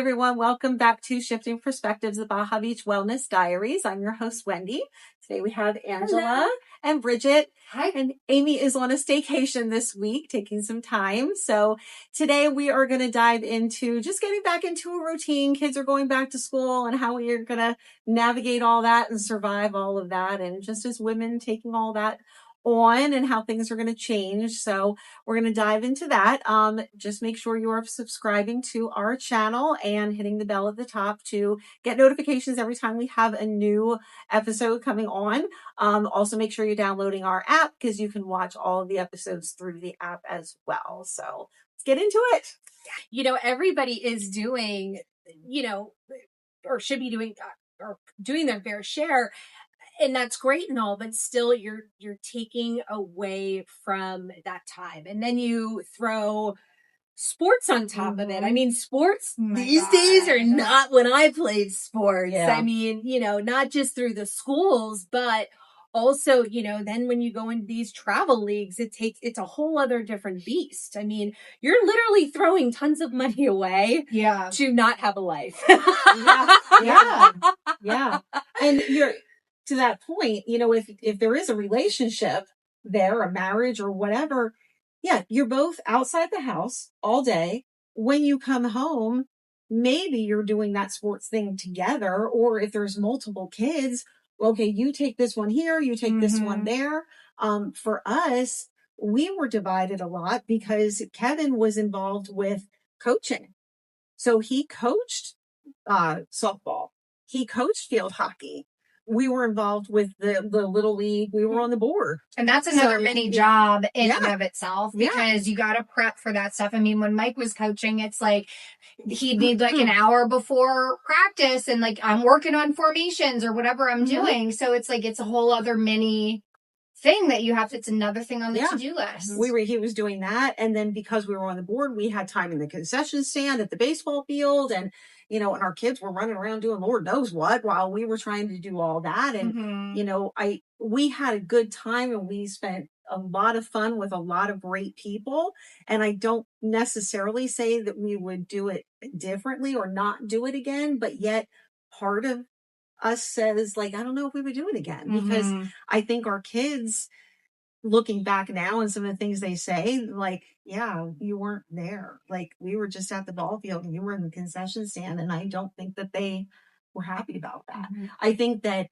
everyone. Welcome back to Shifting Perspectives, the Baja Beach Wellness Diaries. I'm your host, Wendy. Today we have Angela Hello. and Bridget. Hi. And Amy is on a staycation this week, taking some time. So today we are going to dive into just getting back into a routine. Kids are going back to school and how we are going to navigate all that and survive all of that. And just as women taking all that on and how things are going to change. So we're going to dive into that. Just make sure you are subscribing to our channel and hitting the bell at the top to get notifications every time we have a new episode coming on. Also make sure you're downloading our app because you can watch all of the episodes through the app as well. So let's get into it. You know, everybody is doing, or should be doing, or doing their fair share. And that's great and all, but still you're taking away from that time. And then you throw sports on top of it. I mean, sports these days are not when I played sports. Yeah. I mean, not just through the schools, but also, then when you go into these travel leagues, it's a whole other different beast. I mean, you're literally throwing tons of money away to not have a life. Yeah. And you're to that point, if there is a relationship there, a marriage or whatever, yeah, you're both outside the house all day. When you come home, maybe you're doing that sports thing together. Or if there's multiple kids, okay, you take this one here, you take this one there. For us, we were divided a lot because Kevin was involved with coaching. So he coached softball. He coached field hockey. We were involved with the little league. We were on the board. And that's another mini job in and of itself because you got to prep for that stuff. I mean, when Mike was coaching, it's like he'd need like an hour before practice and like I'm working on formations or whatever I'm doing. So it's like it's a whole other mini thing that you have to, it's another thing on the to-do list. He was doing that. And then because we were on the board, we had time in the concession stand at the baseball field and, and our kids were running around doing Lord knows what while we were trying to do all that. And, we had a good time and we spent a lot of fun with a lot of great people. And I don't necessarily say that we would do it differently or not do it again, but yet part of us says like, I don't know if we would do it again because I think our kids looking back now and some of the things they say, like, yeah, you weren't there. Like we were just at the ball field and you were in the concession stand. And I don't think that they were happy about that. I think that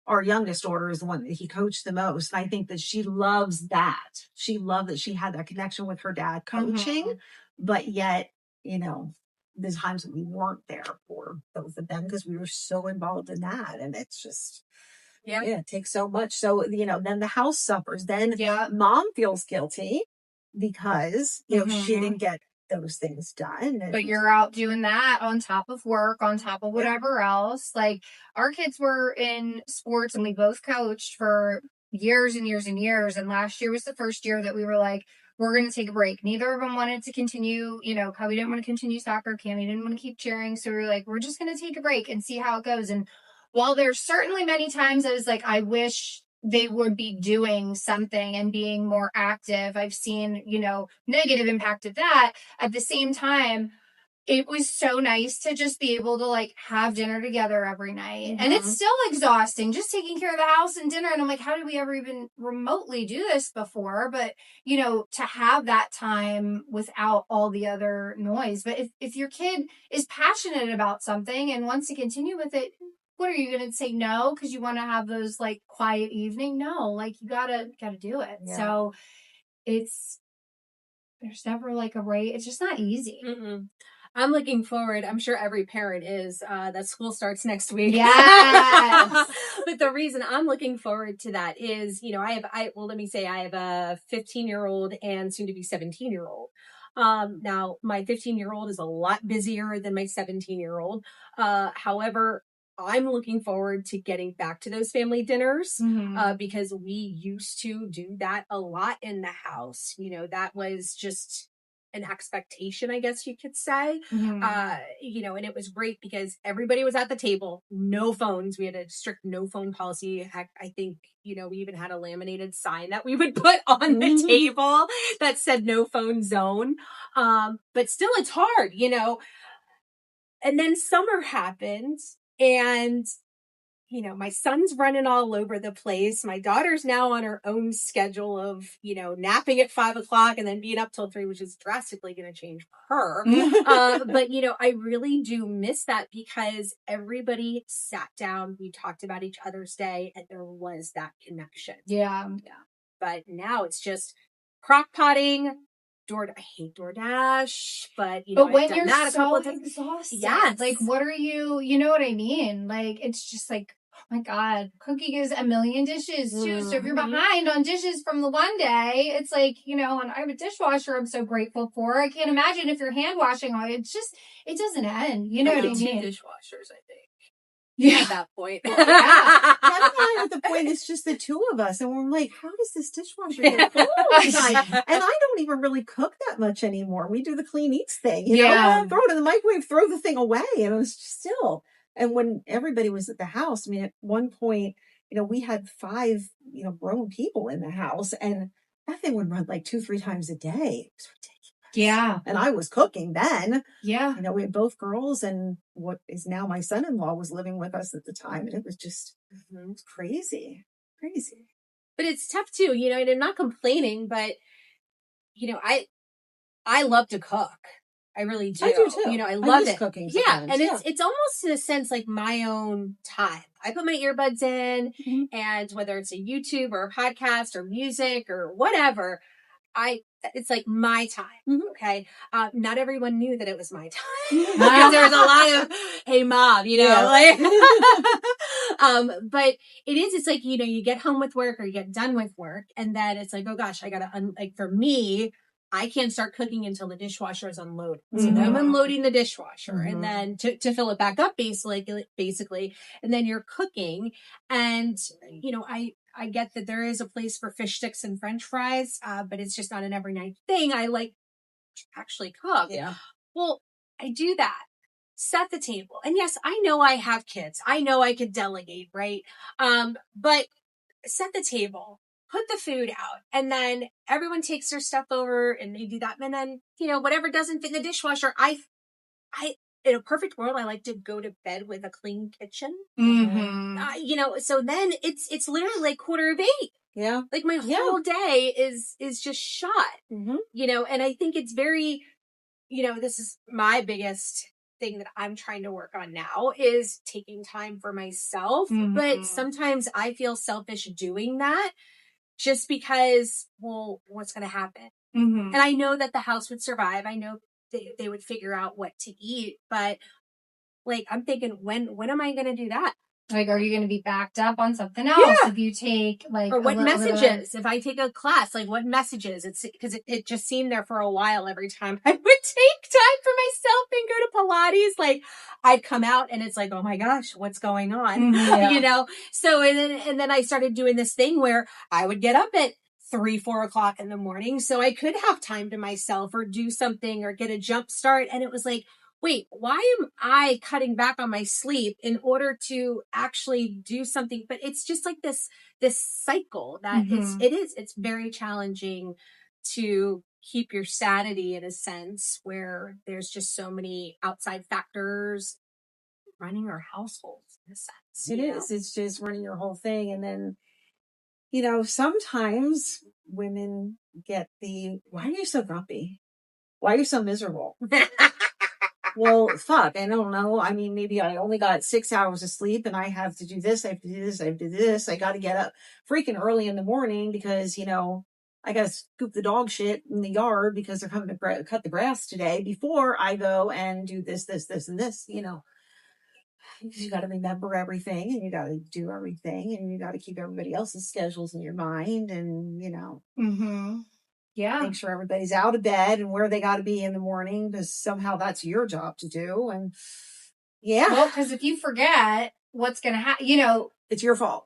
our youngest daughter is the one that he coached the most. And I think that she loves that. She loved that she had that connection with her dad coaching, but yet, there's times that we weren't there for both of them because we were so involved in that. And it's just, it takes so much. So, then the house suffers. Then mom feels guilty because, she didn't get those things done. But you're out doing that on top of work, on top of whatever else. Like our kids were in sports and we both coached for years and years and years. And last year was the first year that we were like, we're going to take a break. Neither of them wanted to continue, Cubby didn't want to continue soccer. Cammy didn't want to keep cheering. So we were like, we're just going to take a break and see how it goes. And while there's certainly many times I was like, I wish they would be doing something and being more active. I've seen, negative impact of that. At the same time, it was so nice to just be able to like have dinner together every night. And it's still exhausting just taking care of the house and dinner. And I'm like, how did we ever even remotely do this before? But, to have that time without all the other noise. But if your kid is passionate about something and wants to continue with it, what are you going to say no? Because you want to have those like quiet evening? No, like you gotta do it. Yeah. So there's never like a rate. It's just not easy. I'm looking forward. I'm sure every parent is, that school starts next week. Yes. But the reason I'm looking forward to that is, I have a 15-year-old and soon to be 17-year-old. Now my 15-year-old is a lot busier than my 17-year-old. However, I'm looking forward to getting back to those family dinners, because we used to do that a lot in the house. That was just an expectation, I guess you could say. And it was great because everybody was at the table, no phones. We had a strict no phone policy. Heck, I think, we even had a laminated sign that we would put on the table that said no phone zone. But still it's hard, And then summer happened, and my son's running all over the place. My daughter's now on her own schedule of, napping at 5 o'clock and then being up till 3, which is drastically going to change for her. But, I really do miss that because everybody sat down, we talked about each other's day, and there was that connection. Yeah. But now it's just crock potting. I hate DoorDash, but but when I've done you're that a couple so of times. exhausted, Yes. like what are you know what I mean? Like it's just like, oh my God, cooking is a million dishes too. So if you're behind on dishes from the one day, it's like, and I have a dishwasher I'm so grateful for. I can't imagine if you're hand washing all it doesn't end. You know what I mean? 2 dishwashers, I think. Yeah. At that point. Kevin and I are at the point it's just the two of us, and we're like, how does this dishwasher get full all the time? And I don't even really cook that much anymore. We do the clean eats thing, throw it in the microwave, throw the thing away, and it was still. And when everybody was at the house, I mean, at one point, we had 5, grown people in the house, and that thing would run like 2-3 times a day. It was ridiculous. Yeah. And I was cooking then. Yeah. We had both girls, and what is now my son-in-law was living with us at the time. And it was just it was crazy. But it's tough too, and I'm not complaining, but I love to cook. I really do. I do too. I love it. Cooking. Yeah. And it's almost in a sense like my own time. I put my earbuds in, and whether it's a YouTube or a podcast or music or whatever, it's like my time. Okay. Not everyone knew that it was my time because there was a lot of, hey mom, but it's like, you get home with work or you get done with work, and then it's like, oh gosh, I gotta, for me, I can't start cooking until the dishwasher is unloaded. So then I'm unloading the dishwasher and then to fill it back up basically. And then you're cooking, and, I get that there is a place for fish sticks and French fries, but it's just not an every night thing. I like to actually cook. Yeah. Well, I do that. Set the table. And yes, I know I have kids. I know I could delegate, right? But set the table, put the food out, and then everyone takes their stuff over and they do that. And then, whatever doesn't fit in the dishwasher, I in a perfect world, I like to go to bed with a clean kitchen. So then it's literally like 7:45. Yeah. Like my whole day is just shot, and I think it's very, this is my biggest thing that I'm trying to work on now is taking time for myself. But sometimes I feel selfish doing that just because, well, what's going to happen? And I know that the house would survive. I know they would figure out what to eat, but like, I'm thinking, when am I going to do that? Like, are you going to be backed up on something else if you take like, or what messages? If I take a class, like what messages? It's because it just seemed there for a while. Every time I would take time for myself and go to Pilates, like I'd come out and it's like, oh my gosh, what's going on? So, and then I started doing this thing where I would get up at 3-4 o'clock in the morning so I could have time to myself or do something or get a jump start. And it was like, wait, why am I cutting back on my sleep in order to actually do something? But it's just like this cycle that it's very challenging to keep your sanity in a sense where there's just so many outside factors running our households in a sense. It is. It's just running your whole thing. And then, sometimes women get why are you so grumpy? Why are you so miserable? Well, fuck, I don't know. I mean, maybe I only got 6 hours of sleep and I have to do this. I have to do this. I have to do this. I got to get up freaking early in the morning because, I got to scoop the dog shit in the yard because they're coming to cut the grass today before I go and do this, and this, You got to remember everything and you got to do everything and you got to keep everybody else's schedules in your mind and, Yeah. make sure everybody's out of bed and where they got to be in the morning because somehow that's your job to do. And well, because if you forget what's going to happen, it's your fault.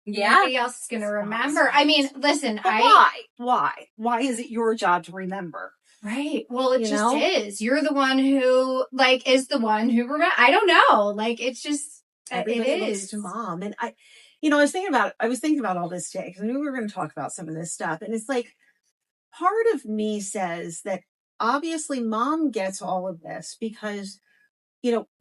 Yeah. Nobody else is going to remember. I mean, listen, Why is it your job to remember? Right. Well, it just is. You're the one who is the one who remember. I don't know. It's just, everybody it looks is. to mom. And I was thinking about all this today because I knew we were going to talk about some of this stuff. And it's like, part of me says that obviously mom gets all of this because,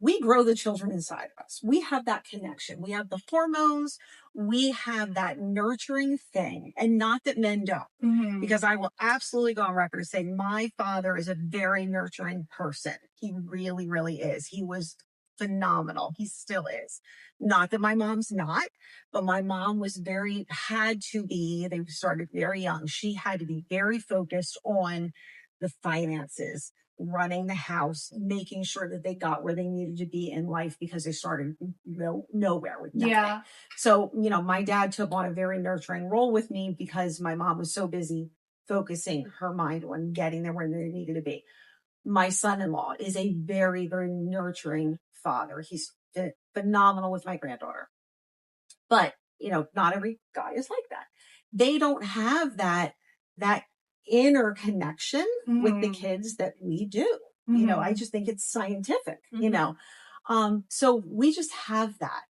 we grow the children inside of us. We have that connection. We have the hormones. We have that nurturing thing. And not that men don't, because I will absolutely go on record saying my father is a very nurturing person. He really, really is. He was phenomenal. He still is. Not that my mom's not, but my mom was had to be, they started very young. She had to be very focused on the finances, running the house, making sure that they got where they needed to be in life because they started nowhere with nothing. Yeah. So, my dad took on a very nurturing role with me because my mom was so busy focusing her mind on getting there where they needed to be. My son-in-law is a very, very nurturing father. He's phenomenal with my granddaughter. But, not every guy is like that. They don't have that inner connection with the kids that we do. I just think it's scientific, so we just have that.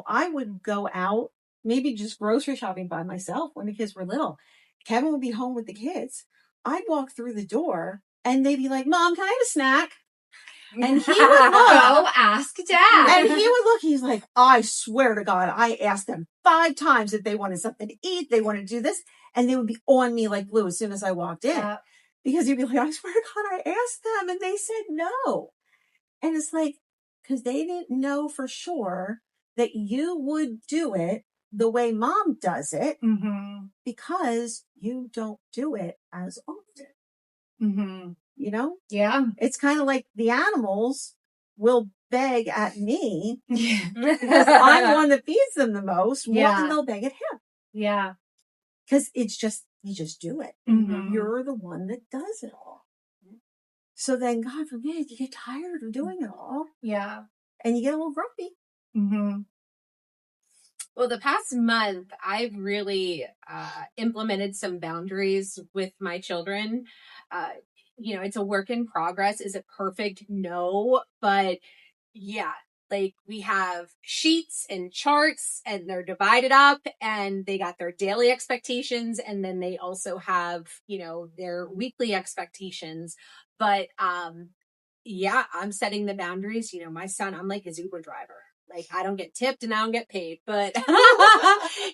I would go out, maybe just grocery shopping by myself when the kids were little. Kevin would be home with the kids. I'd walk through the door and they'd be like, Mom, can I have a snack? And he would go ask Dad. And he would look, he's like, I swear to God, I asked them 5 times if they wanted something to eat, they wanted to do this, and they would be on me like glue as soon as I walked in. Because he'd be like, I swear to God, I asked them, and they said no. And it's like, because they didn't know for sure that you would do it the way mom does it, because you don't do it as often. Yeah. It's kind of like the animals will beg at me because I'm the one that feeds them the most, more than they'll beg at him. Yeah. Because you just do it. You're the one that does it all. So then, God forbid, you get tired of doing it all. Yeah. And you get a little grumpy. Well, the past month, I've really implemented some boundaries with my children. It's a work in progress. Is it perfect? No. But yeah, like we have sheets and charts and they're divided up and they got their daily expectations. And then they also have, their weekly expectations. But yeah, I'm setting the boundaries. My son, I'm like his Uber driver. Like I don't get tipped and I don't get paid, but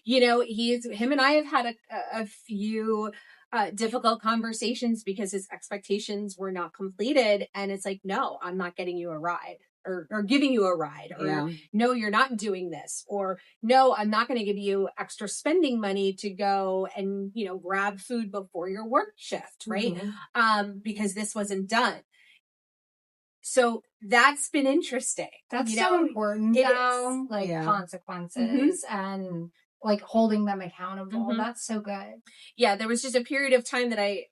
him and I have had a few difficult conversations because his expectations were not completed. And it's like, no, I'm not getting you a ride or giving you a ride or no, you're not doing this or no, I'm not going to give you extra spending money to go and, grab food before your work shift. Right. Because this wasn't done. So that's been interesting. That's so important, though. Like consequences and like holding them accountable. That's so good. Yeah, there was just a period of time that I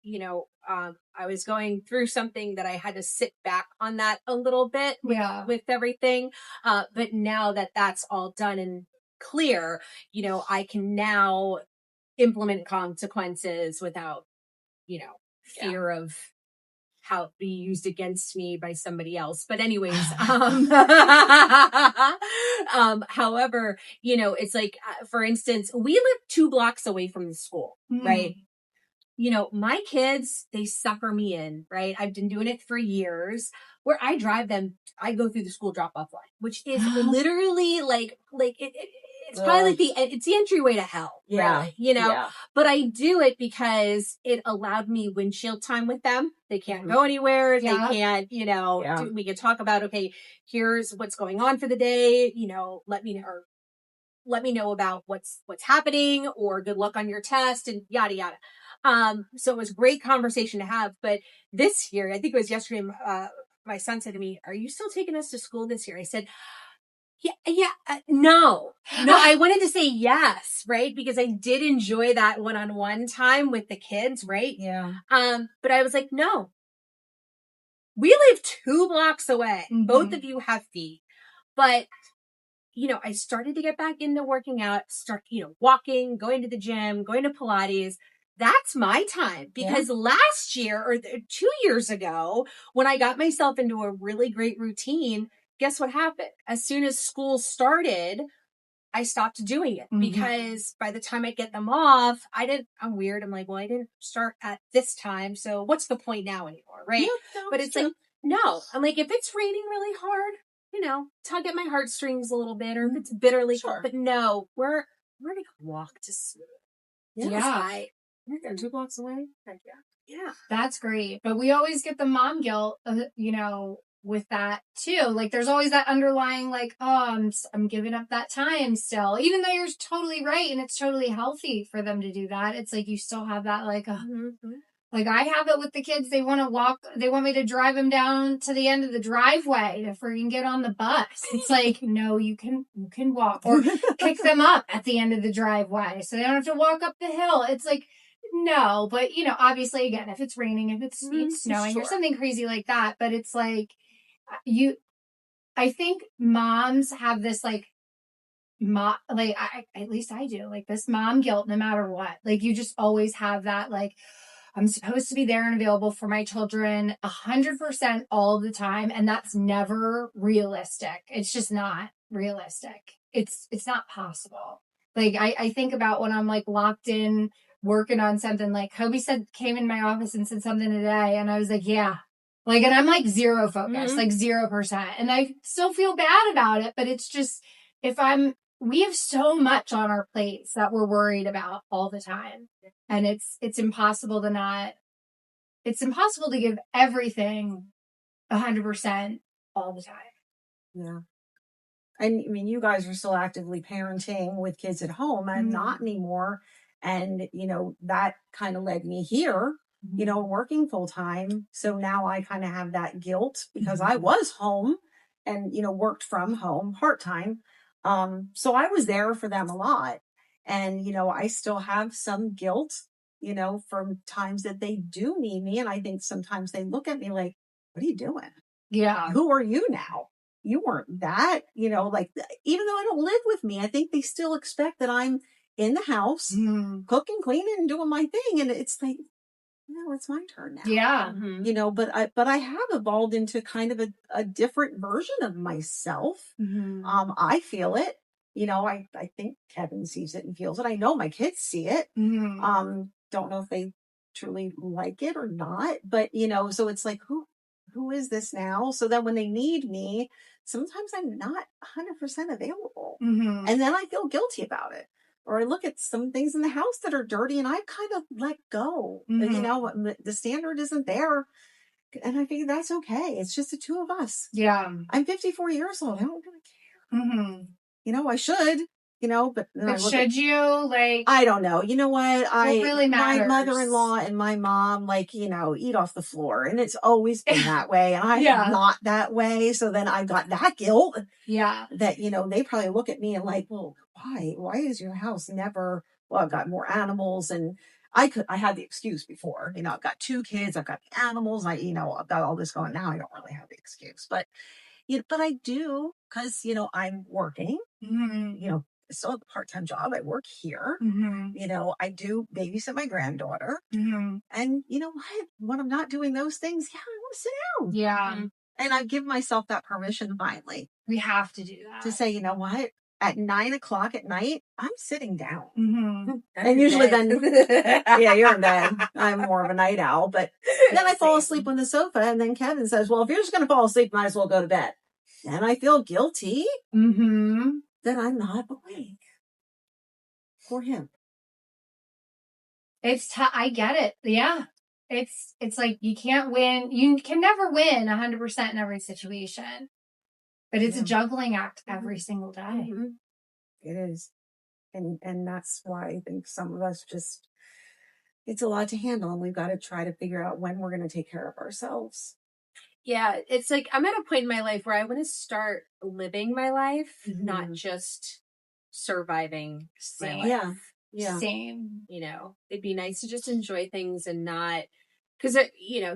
was going through something that I had to sit back on that a little bit with everything. But now that that's all done and clear, I can now implement consequences without, fear of how it be used against me by somebody else. But anyways, however, it's like, for instance, we live 2 blocks away from the school, right? My kids, they sucker me in, right? I've been doing it for years where I drive them. I go through the school drop-off line, which is literally it's probably like it's the entryway to hell, really, but I do it because it allowed me windshield time with them. They can't go anywhere. They can't, we can talk about, okay, here's what's going on for the day, let me know about what's happening or good luck on your test and yada, yada. So it was a great conversation to have. But this year, I think it was yesterday, my son said to me, are you still taking us to school this year? I said, no, I wanted to say yes, right? Because I did enjoy that one-on-one time with the kids, right? Yeah. But I was like, no, we live 2 blocks away. Both of you have feet. But, I started to get back into working out, walking, going to the gym, going to Pilates. That's my time because last year or 2 years ago, when I got myself into a really great routine, guess what happened? As soon as school started, I stopped doing it because by the time I get them off, I'm weird. I'm like, well, I didn't start at this time. So what's the point now anymore? Right. Yeah, no, but it's true. like, no, I'm like, if it's raining really hard, tug at my heartstrings a little bit, or if it's bitterly cold, but no, we're going to walk to school. Yeah. They're 2 blocks away. Heck yeah. Yeah. That's great. But we always get the mom guilt, with that too. Like there's always that underlying like, oh, I'm giving up that time still, even though you're totally right. And it's totally healthy for them to do that. It's like, you still have that like, like I have it with the kids. They want to walk. They want me to drive them down to the end of the driveway to freaking get on the bus. It's like, no, you can walk, or pick them up at the end of the driveway so they don't have to walk up the hill. It's like, no, but obviously again, if it's raining, if it's snowing or something crazy like that, but it's like I think moms have this like, at least I do, like this mom guilt no matter what. Like you just always have that like, I'm supposed to be there and available for my children 100% all the time. And that's never realistic. It's just not realistic. It's not possible. Like I think about when I'm like locked in working on something, like Kobe came in my office and said something today. And I was like, yeah, like, and I'm like zero focus, like 0%. And I still feel bad about it, but it's just, we have so much on our plates that we're worried about all the time. And it's impossible to give everything 100% all the time. Yeah. And I mean, you guys are still actively parenting with kids at home, and not anymore. And, that kind of led me here, working full time. So now I kind of have that guilt because I was home and, worked from home part time. So I was there for them a lot. And, I still have some guilt, from times that they do need me. And I think sometimes they look at me like, what are you doing? Yeah. Who are you now? You weren't that, like, even though I don't live with me, I think they still expect that I'm in the house, cooking, cleaning, and doing my thing. And it's like, no, it's my turn now. Yeah. But I have evolved into kind of a different version of myself. I feel it. I think Kevin sees it and feels it. I know my kids see it. Don't know if they truly like it or not, but so it's like, who is this now? So that when they need me, sometimes I'm not 100% available. And then I feel guilty about it. Or I look at some things in the house that are dirty and I kind of let go. The standard isn't there. And I figure that's okay. It's just the two of us. Yeah. I'm 54 years old. I don't really care. I should. But should you? Like, I don't know. You know what? Really matters. My mother-in-law and my mom, eat off the floor, and it's always been that way. And I am not that way. So then I got that guilt. Yeah. That, they probably look at me and like, well, why? Why is your house never? Well, I've got more animals, and I had the excuse before. I've got 2 kids. I've got the animals. I've got all this going. Now I don't really have the excuse, but I do because I'm working. I still have a part-time job. I work here. I do babysit my granddaughter. And you know what? When I'm not doing those things, I want to sit down. Yeah. And I give myself that permission finally. We have to do that. To say, you know what? At 9:00 at night, I'm sitting down. And usually then, yeah, you're in bed. I'm more of a night owl. But then I fall asleep on the sofa. And then Kevin says, well, if you're just going to fall asleep, might as well go to bed. And I feel guilty. That I'm not awake for him. It's I get it. Yeah. It's like you can't win. You can never win 100% in every situation. But it's a juggling act every single day. It is. And that's why I think some of us it's a lot to handle, and we've got to try to figure out when we're going to take care of ourselves. Yeah, it's like I'm at a point in my life where I want to start living my life, not just surviving my life. Yeah. Same. It'd be nice to just enjoy things and not, because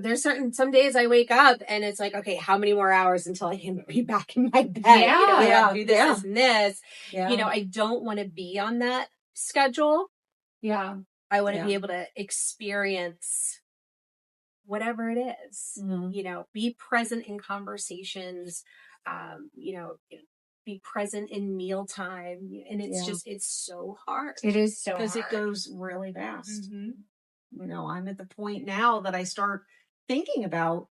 there's some days I wake up and it's like, okay, how many more hours until I can be back in my bed? I have to do this and this. Yeah. I don't want to be on that schedule. Yeah. I want to be able to experience whatever it is, be present in conversations, be be present in mealtime. And it's just, it's so hard. It is so hard. Because it goes really fast. Mm-hmm. You know, I'm at the point now that I start thinking about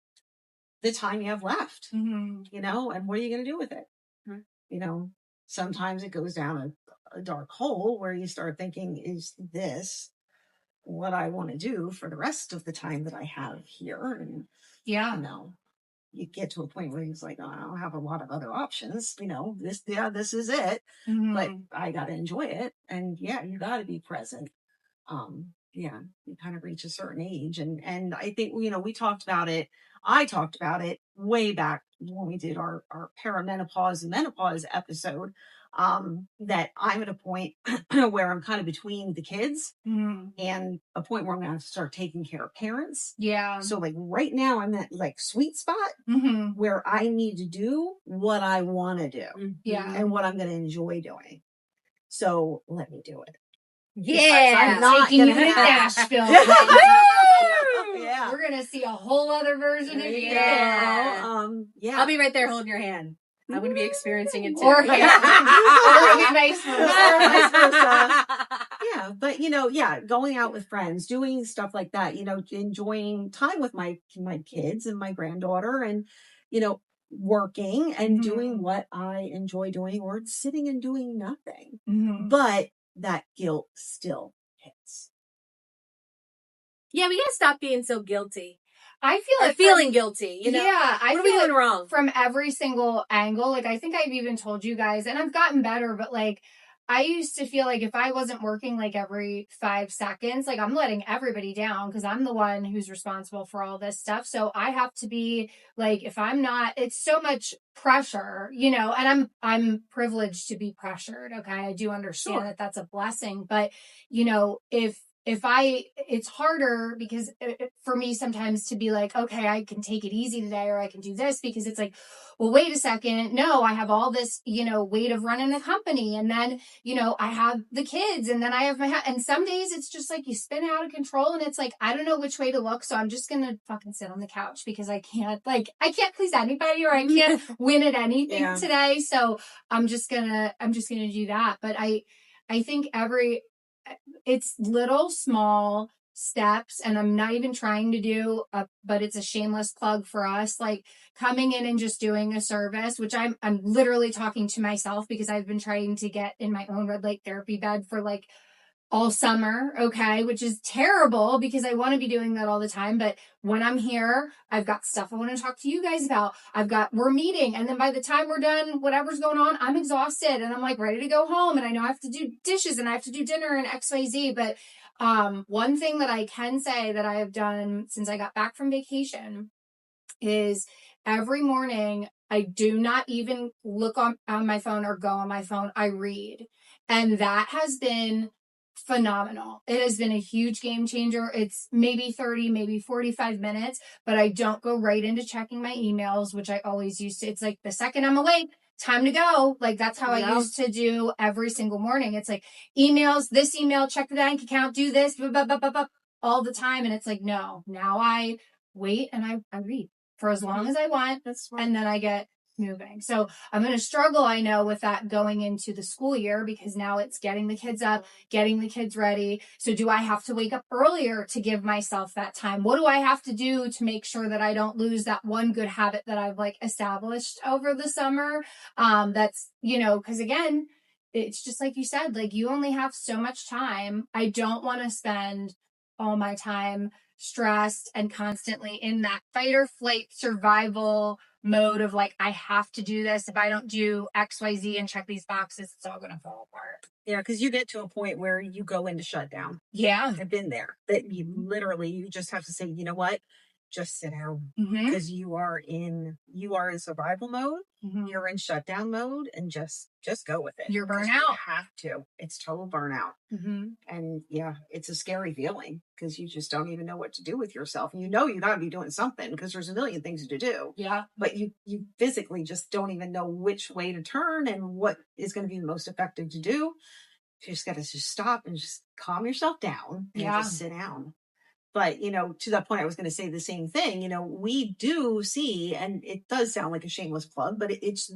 the time you have left, you know, and what are you going to do with it? Mm-hmm. You know, sometimes it goes down a dark hole where you start thinking, is this what I want to do for the rest of the time that I have here? And, you know, you get to a point where it's like, oh, I don't have a lot of other options. You know, this is it, but I got to enjoy it. And yeah, you got to be present. Yeah, you kind of reach a certain age. And I think, you know, I talked about it way back when we did our perimenopause and menopause episode, that I'm at a point where I'm kind of between the kids and a point where I'm going to have to start taking care of parents. Yeah. So like right now I'm at like sweet spot where I need to do what I want to do and what I'm going to enjoy doing. So let me do it. Yeah, I'm not taking you to Nashville. Yeah, we're gonna see a whole other version of you. Yeah. I'll be right there holding your hand. I'm going to be experiencing it too. Or vice versa. Yeah, but you know, going out with friends, doing stuff like that, you know, enjoying time with my kids and my granddaughter, and you know, working and doing what I enjoy doing, or sitting and doing nothing. But that guilt still hits. Yeah, we gotta stop being so guilty. I feel feeling guilty, you know? Yeah, I feel feel it wrong from every single angle. Like, I think I've even told you guys, and I've gotten better, but like, I used to feel like if I wasn't working like every 5 seconds, like I'm letting everybody down because I'm the one who's responsible for all this stuff. So I have to be like, if I'm not, it's so much pressure, you know, and I'm privileged to be pressured. Okay. I do understand that that's a blessing, but you know, it's harder because for me sometimes to be like, okay, I can take it easy today, or I can do this, because it's like, well, wait a second. No, I have all this, you know, weight of running a company. And then, you know, I have the kids, and then I have and some days it's just like you spin out of control, and it's like, I don't know which way to look. So I'm just going to fucking sit on the couch because I can't please anybody, or I can't win at anything today. So I'm just gonna do that. But I think it's little small steps, and I'm not even trying to do but it's a shameless plug for us, like coming in and just doing a service, which I'm literally talking to myself because I've been trying to get in my own red light therapy bed for like all summer, okay, which is terrible because I want to be doing that all the time. But when I'm here, I've got stuff I want to talk to you guys about. We're meeting, and then by the time we're done, whatever's going on, I'm exhausted and I'm like ready to go home, and I know I have to do dishes and I have to do dinner and XYZ. But one thing that I can say that I have done since I got back from vacation is every morning I do not even look on my phone or go on my phone. I read. And that has been phenomenal. It has been a huge game changer. It's maybe 30, maybe 45 minutes, but I don't go right into checking my emails, which I always used to. It's like the second I'm awake, time to go. Like that's how I used to do every single morning. It's like emails, this email, check the bank account, do this, blah, blah, blah, blah, blah, all the time. And it's like, no, now I wait and I read for as long as I want. And then I get moving. So I'm going to struggle, I know, with that going into the school year, because now it's getting the kids up, getting the kids ready. So do I have to wake up earlier to give myself that time? What do I have to do to make sure that I don't lose that one good habit that I've like established over the summer? That's, you know, because again, it's just like you said, like you only have so much time. I don't want to spend all my time stressed and constantly in that fight or flight survival mode of like, I have to do this. If I don't do XYZ and check these boxes, it's all going to fall apart. Yeah, because you get to a point where you go into shutdown. Yeah. I've been there. That you just have to say, you know what? Just sit down, because you are in survival mode. You're in shutdown mode, and just go with it. You're burnout. You have to. It's total burnout. And yeah, it's a scary feeling because you just don't even know what to do with yourself. And you know you got to be doing something because there's a million things to do. Yeah. But you physically just don't even know which way to turn and what is going to be the most effective to do. You just got to just stop and just calm yourself down and just sit down. But, you know, to that point, I was going to say the same thing. You know, we do see, and it does sound like a shameless plug, but it is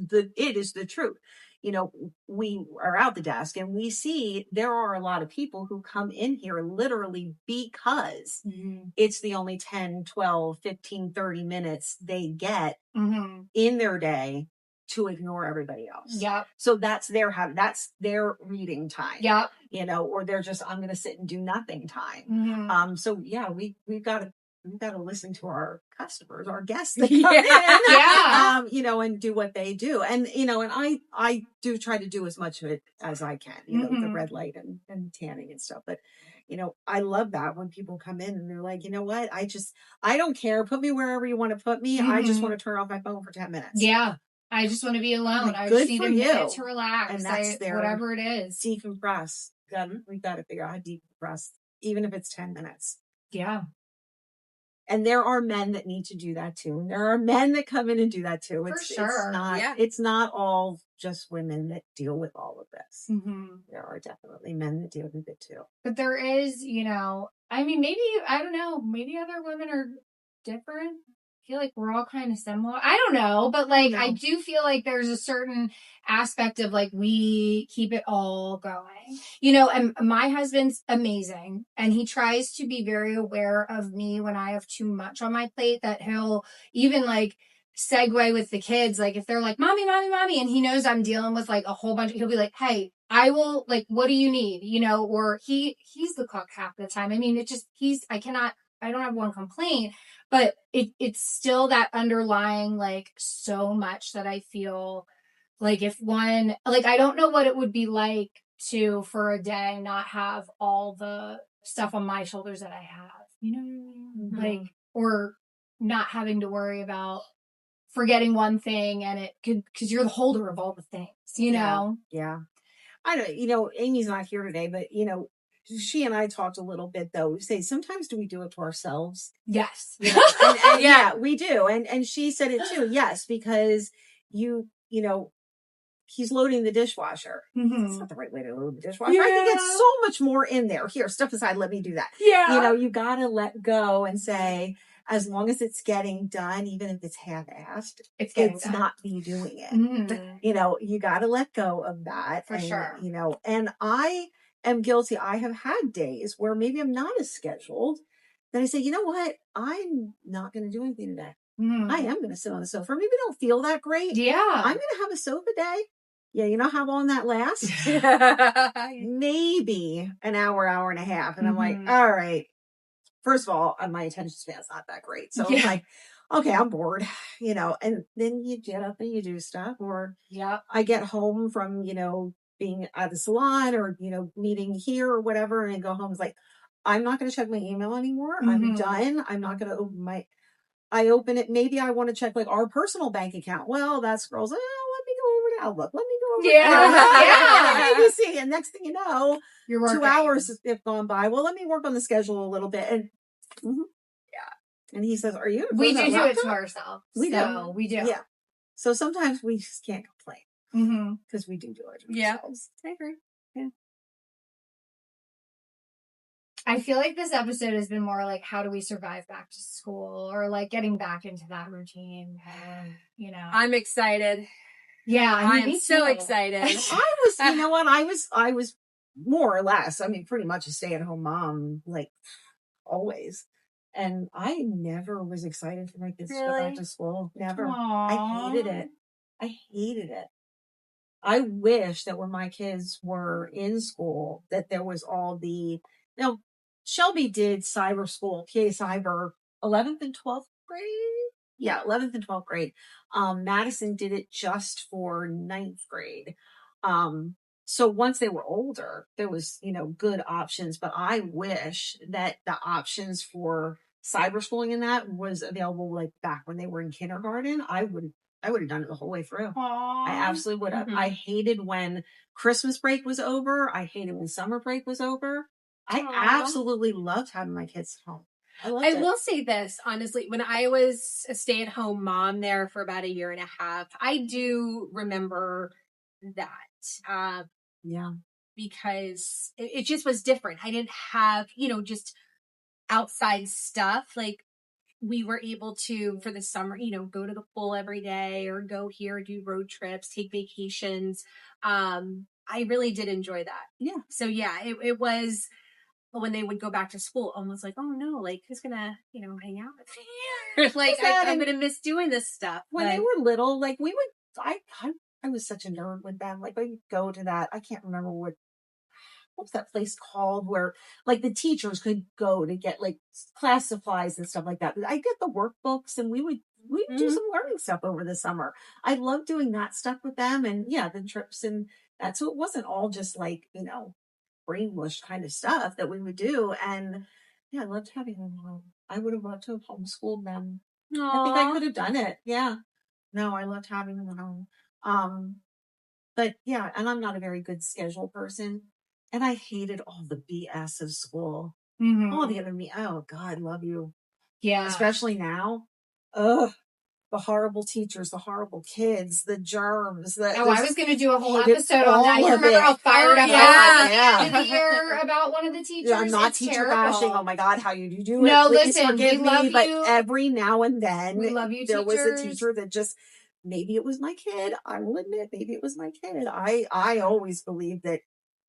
the truth. we are out the desk and we see there are a lot of people who come in here literally because it's the only 10, 12, 15, 30 minutes they get in their day to ignore everybody else. Yep. So that's their reading time. Yep. Or they're just, I'm going to sit and do nothing time. So yeah, we've got to listen to our customers, our guests that come in, and do what they do. And, and I do try to do as much of it as I can, the red light and tanning and stuff. But, I love that when people come in and they're like, you know what? I don't care. Put me wherever you want to put me. I just want to turn off my phone for 10 minutes. Yeah. I just want to be alone. I Good just need for a minute you. to relax. And that's whatever it is. Decompress. We've got to figure out how to decompress, even if it's 10 minutes. Yeah. And there are men that need to do that too. And there are men that come in and do that too. For sure. It's not all just women that deal with all of this. There are definitely men that deal with it too. But there is, maybe, I don't know, maybe other women are different. I feel like we're all kind of similar. I don't know, but I do feel like there's a certain aspect of we keep it all going, and my husband's amazing and he tries to be very aware of me when I have too much on my plate, that he'll even segue with the kids. If they're like, mommy, mommy, mommy, and he knows I'm dealing with a whole bunch, he'll be like, hey, I will, what do you need? Or he's the cook half the time. I mean, I don't have one complaint, but it's still that underlying, so much that I feel if one, I don't know what it would be like to, for a day, not have all the stuff on my shoulders that I have, or not having to worry about forgetting one thing and it could, because you're the holder of all the things, know? Yeah. I don't, Amy's not here today, but she and I talked a little bit though. We say, sometimes do we do it to ourselves? Yes. And yeah, we do. And she said it too. Yes, because he's loading the dishwasher. That's not the right way to load the dishwasher. I can get so much more in there. Here, step aside, let me do that. Yeah. You got to let go and say, as long as it's getting done, even if it's half-assed, it's not me doing it. You got to let go of that. For sure. And I am guilty. I have had days where maybe I'm not as scheduled that I say, you know what? I'm not going to do anything today. I am going to sit on the sofa. Maybe I don't feel that great. Yeah. I'm going to have a sofa day. Yeah, you know how long that lasts? Maybe an hour and a half. And I'm like, all right. First of all, my attention span's not that great. So I'm like, okay, I'm bored, and then you get up and you do stuff. Or I get home from, being at the salon or, meeting here or whatever, and go home. It's like, I'm not going to check my email anymore. I'm done. I'm not going to open I open it. Maybe I want to check our personal bank account. Well, that scrolls. Let me go over to Outlook. Let me go over. Yeah. You see, and next thing you know, you're working. 2 hours have gone by. Well, let me work on the schedule a little bit. And and he says, "Are you?" We do it to ourselves. We do. Yeah. So sometimes we just can't complain because we do it to ourselves. I agree. Yeah. I feel like this episode has been more how do we survive back to school, or getting back into that routine. I'm excited. Yeah, I'm so excited. I was, I was more or less, pretty much a stay-at-home mom, always. And I never was excited for my kids to go back to school. Never. Aww. I hated it. I wish that when my kids were in school, that there was all the, Shelby did cyber school, PA Cyber, 11th and 12th grade. Yeah, 11th and 12th grade. Madison did it just for 9th grade. So once they were older, there was, good options, but I wish that the options for cyber schooling and that was available back when they were in kindergarten. I would have done it the whole way through. Aww. I absolutely would have. I hated when Christmas break was over. I hated when summer break was over. I absolutely loved having my kids home. I will say this, honestly, when I was a stay-at-home mom there for about 1.5 years, I do remember that. Because it just was different. I didn't have, just outside stuff. we were able to, for the summer, go to the pool every day or go here, do road trips, take vacations. I really did enjoy that. Yeah. So yeah, it was when they would go back to school, almost like, oh no, like who's gonna, hang out with me here? Like I'm gonna miss doing this stuff. When they were little, like we would, I was such a nerd with them. Like I would go to that. I can't remember what was that place called where like the teachers could go to get like class supplies and stuff like that. I get the workbooks and we'd do some learning stuff over the summer. I love doing that stuff with them, and yeah, the trips and that. So it wasn't all just like, brainwash kind of stuff that we would do. And yeah, I loved having them home. I would have loved to have homeschooled them. Aww. I think I could have done it. Yeah. No, I loved having them home. But yeah, and I'm not a very good schedule person. And I hated all the BS of school. All the other oh God, love you. Yeah. Especially now. Ugh. The horrible teachers, the horrible kids, the germs. I was going to do a whole episode on that. You remember how fired up I was to hear about one of the teachers? Yeah, I'm not teacher bashing. Oh my God, how you do it? No, Please listen, forgive we love me, you. but every now and then we love you, there teachers. was a teacher that just, maybe it was my kid. I will admit, maybe it was my kid. I always believe that,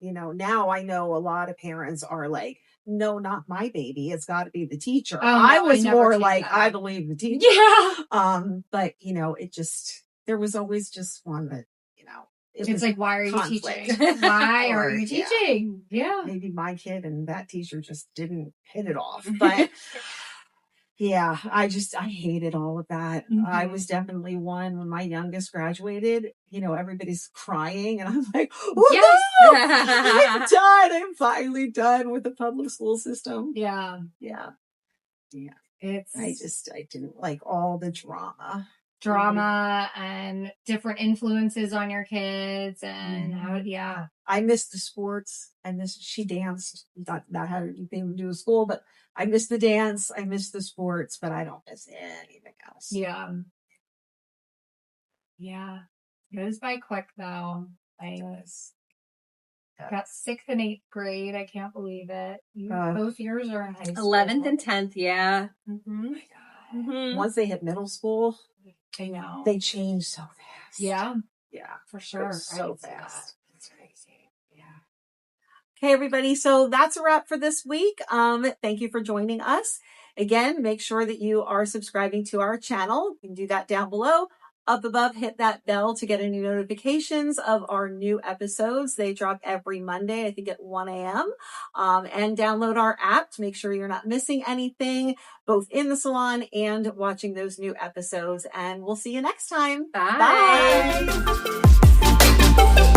now I know a lot of parents are like, no, not my baby. It's got to be the teacher. Oh, no, I was more like, that. I believe the teacher. Yeah. But it just, there was always just one that, it's like, why are you conflict. teaching? Why are you teaching? Yeah. Maybe my kid and that teacher just didn't hit it off. But yeah, I hated all of that. I was definitely one when my youngest graduated, everybody's crying and I'm like, yes! I'm done. I'm finally done with the public school system. Yeah. Yeah. Yeah. I didn't like all the drama and different influences on your kids and how, I missed the sports. She danced. That had anything to do with school, but I missed the dance. I missed the sports, but I don't miss anything else. Yeah. Yeah. It goes by quick though. I got 6th and 8th grade. I can't believe it. Both years are in high school. 11th and 10th. Yeah. Mm-hmm. Mm-hmm. Once they hit middle school, I know they change so fast. Yeah. Yeah. For sure. So fast. It's crazy. Yeah. Okay, everybody. So that's a wrap for this week. Thank you for joining us. Again, make sure that you are subscribing to our channel. You can do that down below. Up above, hit that bell to get any notifications of our new episodes. They drop every Monday, I think at 1 a.m. And download our app to make sure you're not missing anything, both in the salon and watching those new episodes. And we'll see you next time. Bye. Bye.